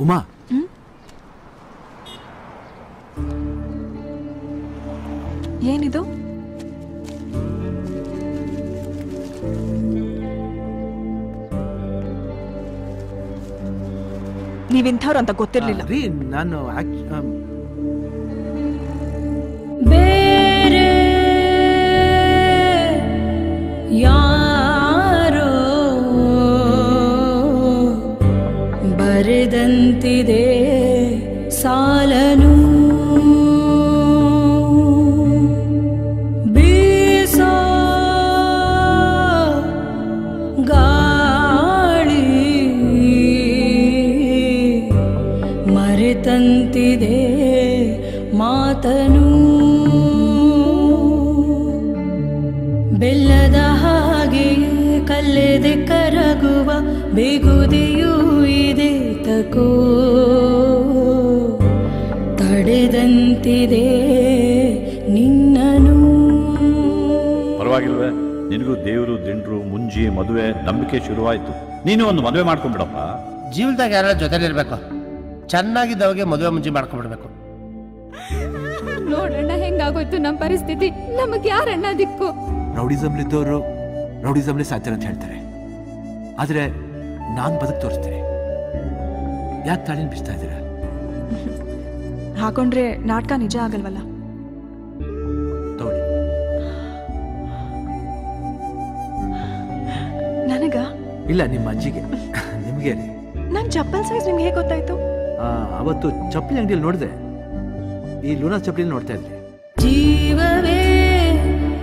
ಉಮಾ, ಏನಿದು? ನೀವಿಂಥವ್ರು ಅಂತ ಗೊತ್ತಿರ್ಲಿಲ್ಲ. ನಾನು ಬೇರೆ ಯಾರೋ ಬರೆದಂತಿದೆ ಸಾಲನು ಬೀಸೋ ಗಾಳಿ ಮರೆತಂತಿದೆ ಮಾತನು ಬೆಲ್ಲದ ಹಾಗೆ ಕಲ್ಲೆದೆ ಕರಗುವ ಬೇಗುದಿಯೂ ಇದೆ ತಕೋ ತಡೆದಂತಿದೆ ನಿನ್ನನು. ಪರವಾಗಿಲ್ವೇ, ನಿನಗೂ ದೇವರು ದಿಂಡ್ರು ಮುಂಜಿ ಮದುವೆ ನಂಬಿಕೆ ಶುರುವಾಯ್ತು. ನೀನು ಒಂದು ಮದುವೆ ಮಾಡ್ಕೊಂಡ್ಬಿಡಪ್ಪ. ಜೀವನದಾಗ ಯಾರ ಜೊತೆಲಿರ್ಬೇಕು, ಚೆನ್ನಾಗಿದ್ದವಗೆ ಮದುವೆ ಮುಂಜಿ ಮಾಡ್ಕೊಂಡ್ಬಿಡ್ಬೇಕು. ನೋಡಣ್ಣ ಹೆಂಗಾಗೋಯ್ತು ನಮ್ಮ ಪರಿಸ್ಥಿತಿ. ನಮಗೆ ಯಾರಣ್ಣ ದಿಕ್ಕು? ರೌಡಿಸಮ್ಲಿದ್ದವರು ರೌಡಿಸಮ್ಲಿ ಸಾಧ್ಯ ಅಂತ ಹೇಳ್ತಾರೆ, ಆದ್ರೆ ನಾನ್ ಬದುಕು ತೋರಿಸ್ತೇನೆ. ಯಾಕೆ ತಾಳಿನ ಬಿಸ್ತಾ ಇದ್ದೀರಾ? ಹಾಕೊಂಡ್ರೆ ನಾಟಕ ನಿಜ ಆಗಲ್ವಲ್ಲ. ತಗೊಳ್ಳಿ. ನನಗ ಇಲ್ಲ, ನಿಮ್ಮ ಅಜ್ಜಿಗೆ. ನಿಮ್ಗೆ ರೀ. ನನ್ ಚಪ್ಪಲ್ ಸೈಜ್ ನಿಮ್ಗೆ ಹೇಗೆ ಗೊತ್ತಾಯ್ತು? ಅವತ್ತು ಚಪ್ಪಲಿ ಅಂಗಡಿಯಲ್ಲಿ ನೋಡಿದೆ. ಈ ಲೂನಾ ಚಪ್ಪಲಿ ನೋಡ್ತಾ ಇದ್ರಿ. ಜೀವವೇ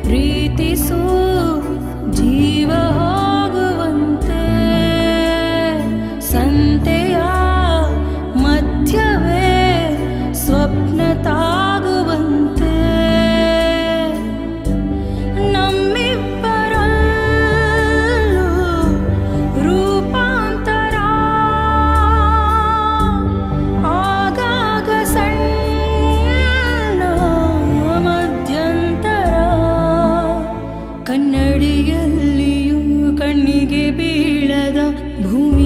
ಪ್ರೀತಿಸು ಜೀವ ಹೋಗುವಂತೆ ಸಂತೆಯ ಮಧ್ಯವೇ ಸ್ವಪ್ನ ತಾಗುವಂತೆ ನಮ್ಮಿಬ್ಬರಲ್ಲೂ ರೂಪಾಂತರ ಆಗಾಗ ಸಣ್ಣ ಮಧ್ಯಂತರ ಕನ್ನಡಿಯಲ್ಲಿಯೂ ಕಣ್ಣಿಗೆ ಬೀಳದ ಭೂಮಿ